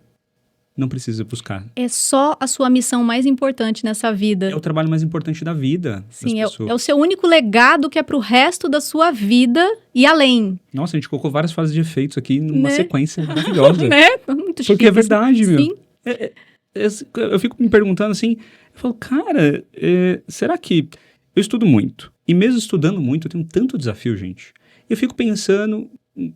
não precisa buscar? É só a sua missão mais importante nessa vida. É o trabalho mais importante da vida. Sim, é o seu único legado que é pro resto da sua vida e além. Nossa, a gente colocou várias fases de efeitos aqui numa sequência maravilhosa. Né? Muito chique. Porque é verdade, meu. Sim. Eu fico me perguntando assim, eu falo, cara, será que... Eu estudo muito. E mesmo estudando muito, eu tenho tanto desafio, gente. Eu fico pensando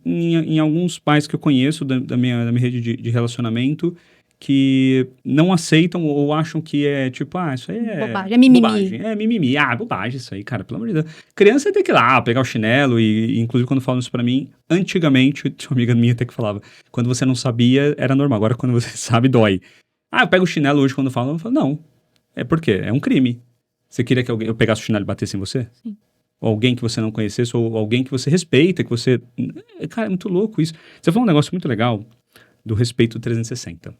em alguns pais que eu conheço da minha rede de relacionamento que não aceitam ou acham que é tipo, isso aí é... Bobagem, é mimimi. Bobagem, é mimimi. Bobagem isso aí, cara, pelo amor de Deus. Criança tem que ir lá, pegar o chinelo e inclusive quando falam isso pra mim, antigamente, tinha uma amiga minha até que falava, quando você não sabia, era normal, agora quando você sabe, dói. Eu pego o chinelo hoje quando falam, eu falo, não. É porque é um crime. Você queria que eu pegasse o chinelo e batesse em você? Sim. Ou alguém que você não conhecesse, ou alguém que você respeita, que você... Cara, é muito louco isso. Você falou um negócio muito legal do respeito 360.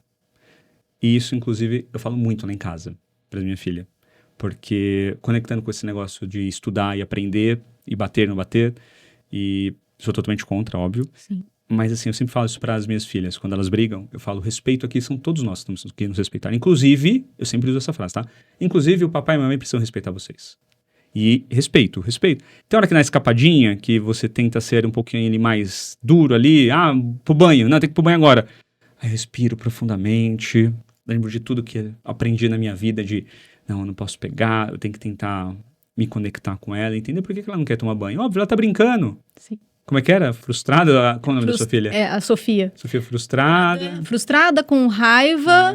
E isso, inclusive, eu falo muito lá em casa, pra minha filha. Porque conectando com esse negócio de estudar e aprender, e bater, não bater, e sou totalmente contra, óbvio. Sim. Mas assim, eu sempre falo isso para as minhas filhas, quando elas brigam, eu falo, respeito aqui são todos nós que temos que nos respeitar. Inclusive, eu sempre uso essa frase, tá? Inclusive, o papai e a mamãe precisam respeitar vocês. E respeito. Tem hora que na escapadinha, que você tenta ser um pouquinho mais duro ali, pro banho, não, tem que ir pro banho agora. Aí eu respiro profundamente, lembro de tudo que aprendi na minha vida de, não, eu não posso pegar, eu tenho que tentar me conectar com ela, entender por que ela não quer tomar banho. Óbvio, ela tá brincando. Sim. Como é que era? Frustrada? Qual é o nome da sua filha? É, a Sofia. Sofia frustrada. Frustrada, com raiva,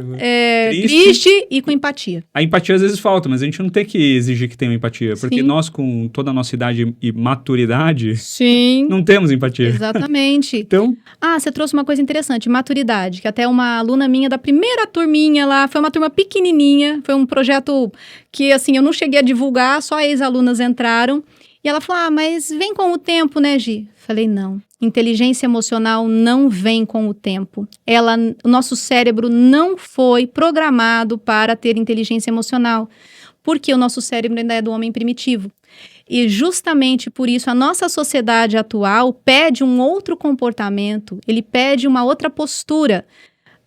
Triste. triste e com empatia. A empatia às vezes falta, mas a gente não tem que exigir que tenha empatia. Porque Sim. nós, com toda a nossa idade e maturidade, Sim. não temos empatia. Exatamente. Então, Você trouxe uma coisa interessante, maturidade, que até uma aluna minha da primeira turminha lá, foi uma turma pequenininha, foi um projeto que, assim, eu não cheguei a divulgar, só ex-alunas entraram, e ela falou, mas vem com o tempo, né, Gi? Falei, não, inteligência emocional não vem com o tempo. O nosso cérebro não foi programado para ter inteligência emocional, porque o nosso cérebro ainda é do homem primitivo. E justamente por isso a nossa sociedade atual pede um outro comportamento, ele pede uma outra postura.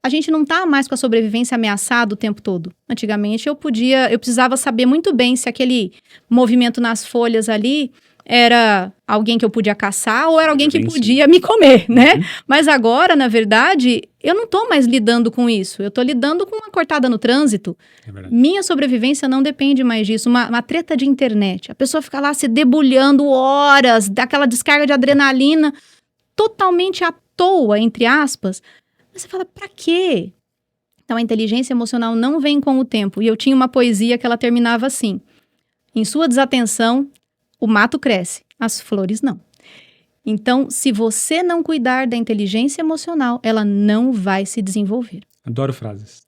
A gente não está mais com a sobrevivência ameaçada o tempo todo. Antigamente eu precisava saber muito bem se aquele movimento nas folhas ali era alguém que eu podia caçar ou era alguém que podia me comer, né? Mas agora, na verdade, eu não estou mais lidando com isso. Eu estou lidando com uma cortada no trânsito. é verdade. Minha sobrevivência não depende mais disso. Uma treta de internet. A pessoa fica lá se debulhando horas, dá aquela descarga de adrenalina totalmente à toa, entre aspas. Mas você fala, pra quê? Então, a inteligência emocional não vem com o tempo. E eu tinha uma poesia que ela terminava assim. Em sua desatenção, o mato cresce, as flores não. Então, se você não cuidar da inteligência emocional, ela não vai se desenvolver. Adoro frases.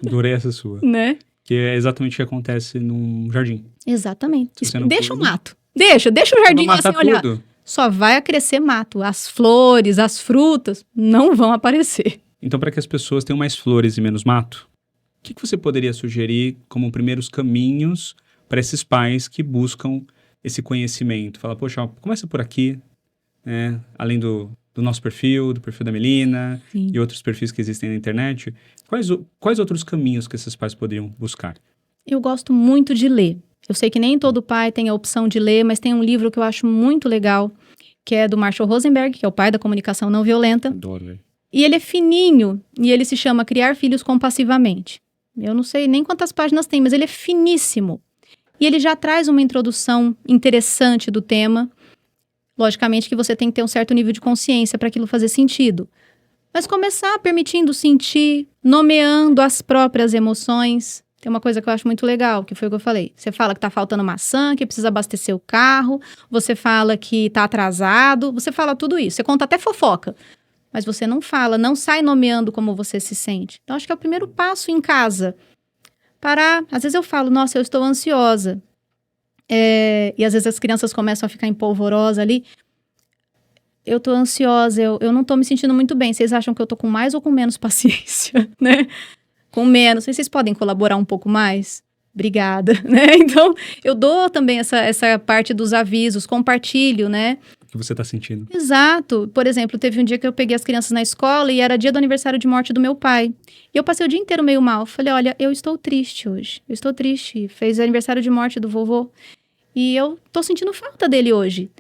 Adorei essa sua. Né? Que é exatamente o que acontece num jardim. Exatamente. Se você não Deixa cuida- o mato. Deixa o jardim Não assim, matar olha. tudo. Só vai crescer mato. As flores, as frutas não vão aparecer. Então, para que as pessoas tenham mais flores e menos mato, o que você poderia sugerir como primeiros caminhos para esses pais que buscam esse conhecimento? Fala, poxa, começa por aqui, né? Além do nosso perfil, do perfil da Melina Sim. e outros perfis que existem na internet. Quais outros caminhos que esses pais poderiam buscar? Eu gosto muito de ler. Eu sei que nem todo pai tem a opção de ler, mas tem um livro que eu acho muito legal, que é do Marshall Rosenberg, que é o pai da comunicação não violenta. Adoro, velho. E ele é fininho, e ele se chama Criar Filhos Compassivamente. Eu não sei nem quantas páginas tem, mas ele é finíssimo. E ele já traz uma introdução interessante do tema. Logicamente que você tem que ter um certo nível de consciência para aquilo fazer sentido. Mas começar permitindo sentir, nomeando as próprias emoções. Tem uma coisa que eu acho muito legal, que foi o que eu falei. Você fala que tá faltando maçã, que precisa abastecer o carro. Você fala que tá atrasado. Você fala tudo isso. Você conta até fofoca. Mas você não fala, não sai nomeando como você se sente. Então, acho que é o primeiro passo em casa. Parar. Às vezes eu falo, nossa, eu estou ansiosa. E às vezes as crianças começam a ficar empolvorosas ali. Eu tô ansiosa, eu não tô me sentindo muito bem. Vocês acham que eu tô com mais ou com menos paciência, né? Com menos. Vocês podem colaborar um pouco mais? Obrigada, né? Então, eu dou também essa parte dos avisos, compartilho, né? O que você está sentindo? Exato. Por exemplo, teve um dia que eu peguei as crianças na escola e era dia do aniversário de morte do meu pai. E eu passei o dia inteiro meio mal. Falei, olha, eu estou triste hoje. Eu estou triste. Fez o aniversário de morte do vovô. E eu tô sentindo falta dele hoje.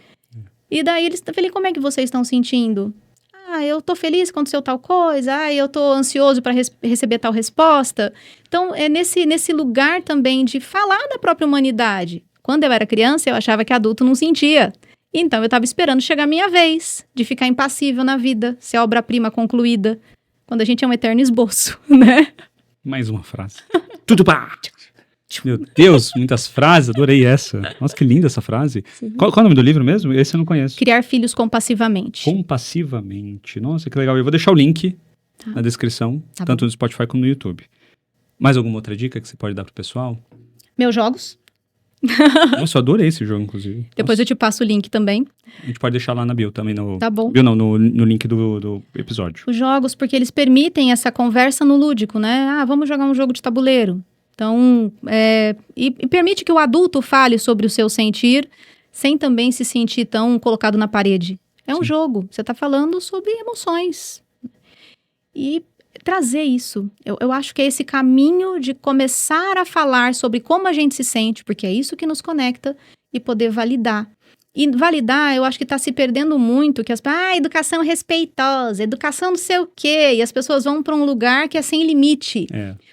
E daí eles, falei, como é que vocês estão sentindo? Eu tô feliz que aconteceu tal coisa. Eu tô ansioso para receber tal resposta. Então, é nesse lugar também de falar da própria humanidade. Quando eu era criança, eu achava que adulto não sentia. Então, eu tava esperando chegar a minha vez de ficar impassível na vida, ser obra-prima concluída, quando a gente é um eterno esboço, né? Mais uma frase. Tudo pá! Meu Deus, muitas frases, adorei essa. Nossa, que linda essa frase. Qual é o nome do livro mesmo? Esse eu não conheço. Criar Filhos Compassivamente. Compassivamente. Nossa, que legal. Eu vou deixar o link na descrição, tanto no Spotify como no YouTube. Mais alguma outra dica que você pode dar pro pessoal? Meus jogos. Nossa, eu adorei esse jogo, inclusive. Depois eu te passo o link também. A gente pode deixar lá na bio também. Tá bom. Bio não, no link do episódio. Os jogos, porque eles permitem essa conversa no lúdico, né? Vamos jogar um jogo de tabuleiro. Então, e permite que o adulto fale sobre o seu sentir, sem também se sentir tão colocado na parede. É um jogo, você está falando sobre emoções. E trazer isso, eu acho que é esse caminho de começar a falar sobre como a gente se sente, porque é isso que nos conecta, e poder validar. E validar, eu acho que está se perdendo muito, que educação respeitosa, educação não sei o quê, e as pessoas vão para um lugar que é sem limite.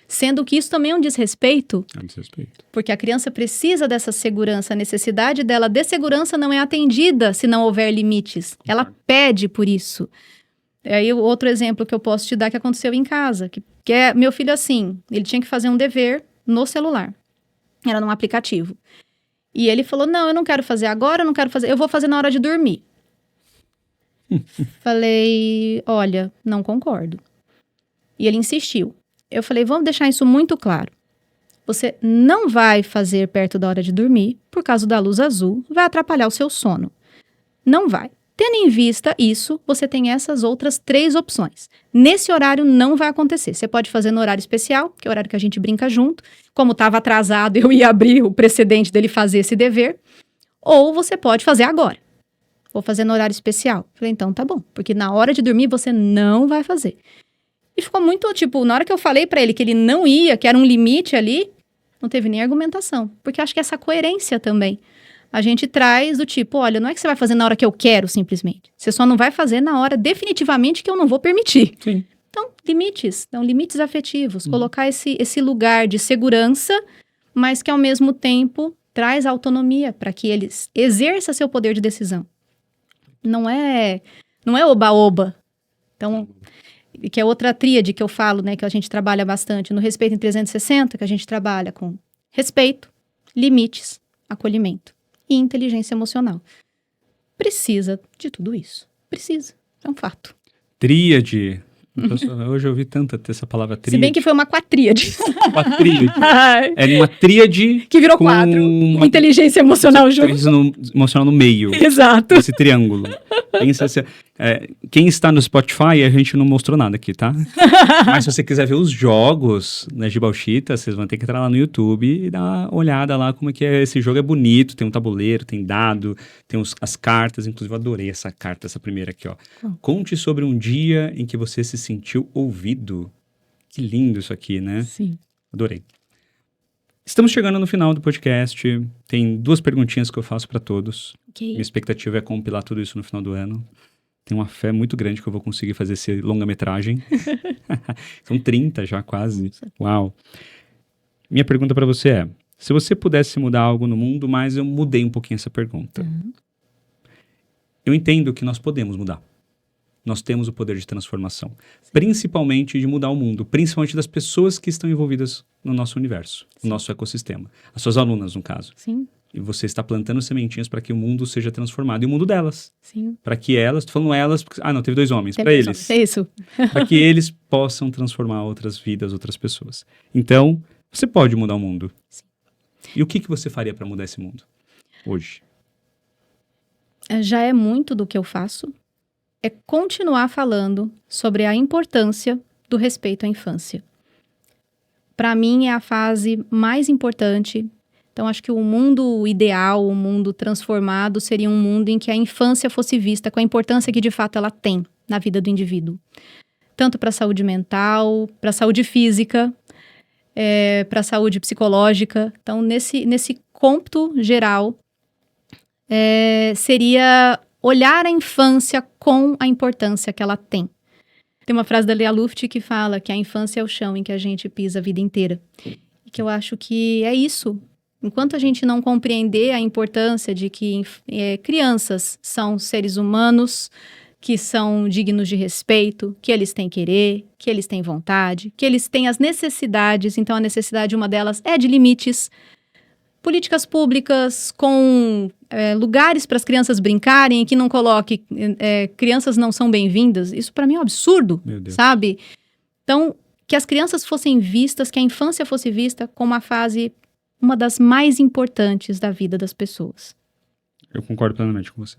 Sendo que isso também é um desrespeito. É um desrespeito. Porque a criança precisa dessa segurança, a necessidade dela de segurança não é atendida se não houver limites. Ela pede por isso. Aí outro exemplo que eu posso te dar que aconteceu em casa, que é meu filho assim, ele tinha que fazer um dever no celular. Era num aplicativo. E ele falou, não, eu não quero fazer agora, eu não quero fazer, eu vou fazer na hora de dormir. Falei, olha, não concordo. E ele insistiu. Eu falei, vamos deixar isso muito claro. Você não vai fazer perto da hora de dormir, por causa da luz azul, vai atrapalhar o seu sono. Não vai. Tendo em vista isso, você tem essas outras 3 opções. Nesse horário não vai acontecer. Você pode fazer no horário especial, que é o horário que a gente brinca junto. Como estava atrasado, eu ia abrir o precedente dele fazer esse dever. Ou você pode fazer agora. Vou fazer no horário especial. Falei, então tá bom. Porque na hora de dormir você não vai fazer. E ficou muito, na hora que eu falei pra ele que ele não ia, que era um limite ali, não teve nem argumentação. Porque acho que essa coerência também. A gente traz do tipo, olha, não é que você vai fazer na hora que eu quero, simplesmente. Você só não vai fazer na hora definitivamente que eu não vou permitir. Sim. Então, limites afetivos. Colocar esse lugar de segurança, mas que ao mesmo tempo traz autonomia para que eles exerçam seu poder de decisão. Não é oba-oba. Então, que é outra tríade que eu falo, né, que a gente trabalha bastante. No Respeito em 360, que a gente trabalha com respeito, limites, acolhimento e inteligência emocional. Precisa de tudo isso. Precisa. É um fato. Tríade. Hoje eu ouvi tanto essa palavra tríade. Se bem que foi uma quatríade. Quatríade. É uma tríade que virou 4. Com inteligência emocional junto. Inteligência emocional no meio. Exato. Esse triângulo. Quem está no Spotify, a gente não mostrou nada aqui, tá? Mas se você quiser ver os jogos, né, de Bauxita, vocês vão ter que entrar lá no YouTube e dar uma olhada lá como é que é. Esse jogo é bonito, tem um tabuleiro, tem dado, tem as cartas. Inclusive, eu adorei essa carta, essa primeira aqui, ó. Conte sobre um dia em que você se sentiu ouvido. Que lindo isso aqui, né? Sim. Adorei. Estamos chegando no final do podcast. Tem 2 perguntinhas que eu faço para todos. Okay. Minha expectativa é compilar tudo isso no final do ano. Tenho uma fé muito grande que eu vou conseguir fazer esse longa-metragem. São 30 já, quase. Nossa. Uau. Minha pergunta para você é, se você pudesse mudar algo no mundo, mas eu mudei um pouquinho essa pergunta. Eu entendo que nós podemos mudar. Nós temos o poder de transformação. Sim. Principalmente de mudar o mundo. Principalmente das pessoas que estão envolvidas no nosso universo, no nosso ecossistema. As suas alunas, no caso. Sim. E você está plantando sementinhas para que o mundo seja transformado. E o mundo delas. Sim. Para que elas, tô falando elas, porque, não, teve 2 homens. Para eles. É isso. Para que eles possam transformar outras vidas, outras pessoas. Então, você pode mudar o mundo. Sim. E o que você faria para mudar esse mundo hoje? Já é muito do que eu faço. É continuar falando sobre a importância do respeito à infância. Para mim, é a fase mais importante. Então, acho que o mundo ideal, o mundo transformado, seria um mundo em que a infância fosse vista com a importância que, de fato, ela tem na vida do indivíduo. Tanto para a saúde mental, para a saúde física, para a saúde psicológica. Então, nesse cômputo geral, seria olhar a infância com a importância que ela tem. Tem uma frase da Lea Luft que fala que a infância é o chão em que a gente pisa a vida inteira. E que eu acho que é isso. Enquanto a gente não compreender a importância de que crianças são seres humanos, que são dignos de respeito, que eles têm querer, que eles têm vontade, que eles têm as necessidades, então a necessidade, uma delas, é de limites, políticas públicas com lugares para as crianças brincarem, que não coloque crianças não são bem-vindas, isso para mim é um absurdo, sabe? Então, que as crianças fossem vistas, que a infância fosse vista como uma das mais importantes da vida das pessoas. Eu concordo plenamente com você.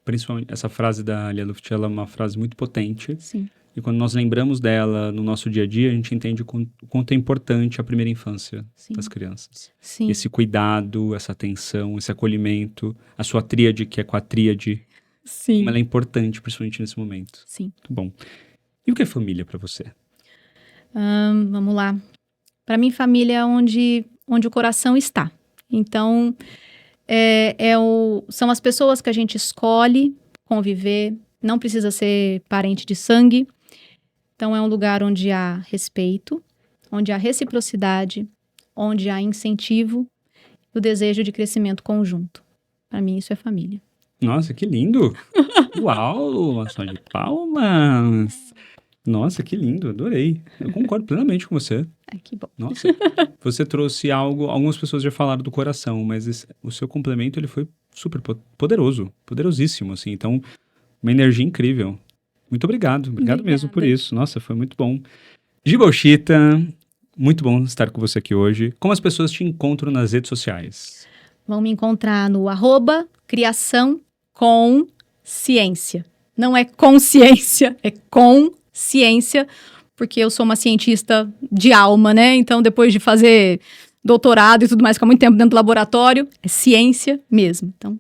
Principalmente essa frase da Lea Luft, ela é uma frase muito potente. Sim. E quando nós lembramos dela no nosso dia a dia, a gente entende o quanto é importante a primeira infância das crianças. Sim. Esse cuidado, essa atenção, esse acolhimento, a sua tríade, que é quatríade. Sim. Como ela é importante, principalmente nesse momento. Sim. Muito bom. E o que é família para você? Vamos lá. Para mim, família é onde o coração está. Então, São as pessoas que a gente escolhe conviver, não precisa ser parente de sangue. Então, é um lugar onde há respeito, onde há reciprocidade, onde há incentivo e o desejo de crescimento conjunto. Para mim, isso é família. Nossa, que lindo! Uau! Só de palmas! Nossa, que lindo, adorei. Eu concordo plenamente com você. Ai, que bom. Nossa, você trouxe algo, algumas pessoas já falaram do coração, mas o seu complemento, ele foi super poderoso, poderosíssimo, assim. Então, uma energia incrível. Muito obrigado mesmo por Obrigada. isso. Nossa, foi muito bom. Gibalshita, muito bom estar com você aqui hoje. Como as pessoas te encontram nas redes sociais? Vão me encontrar no @criaçãoconsciência. Não é consciência, é consciência, porque eu sou uma cientista de alma, né? Então, depois de fazer doutorado e tudo mais, ficar muito tempo dentro do laboratório, é ciência mesmo. Então,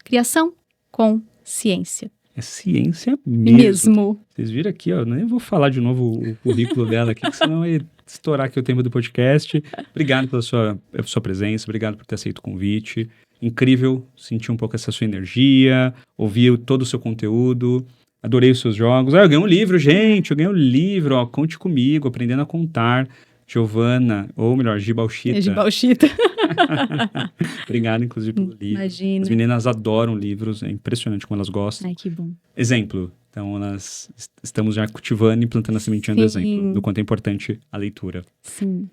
criação com ciência. É ciência mesmo. Mesmo. Vocês viram aqui, ó, nem vou falar de novo o currículo dela aqui, que senão vai estourar aqui o tempo do podcast. Obrigado pela sua presença, obrigado por ter aceito o convite. Incrível sentir um pouco essa sua energia, ouvir todo o seu conteúdo. Adorei os seus jogos. Eu ganhei um livro, gente, eu ganhei um livro, ó, Conte Comigo, Aprendendo a Contar. Giovana, ou melhor, Gibalshita. É de Bauxita. Obrigado, inclusive, pelo livro. Imagina. As meninas adoram livros, é impressionante como elas gostam. Ai, que bom. Exemplo. Então, nós estamos já cultivando e plantando a sementinha do exemplo, do quanto é importante a leitura. Sim.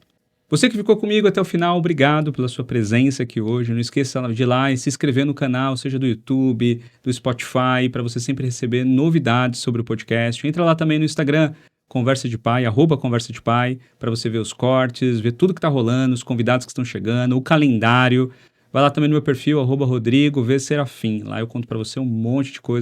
Você que ficou comigo até o final, obrigado pela sua presença aqui hoje. Não esqueça de ir lá e se inscrever no canal, seja do YouTube, do Spotify, para você sempre receber novidades sobre o podcast. Entra lá também no Instagram, Conversa de Pai, @Conversa de Pai, para você ver os cortes, ver tudo que está rolando, os convidados que estão chegando, o calendário. Vai lá também no meu perfil, @Rodrigo V. Serafim. Lá eu conto para você um monte de coisa.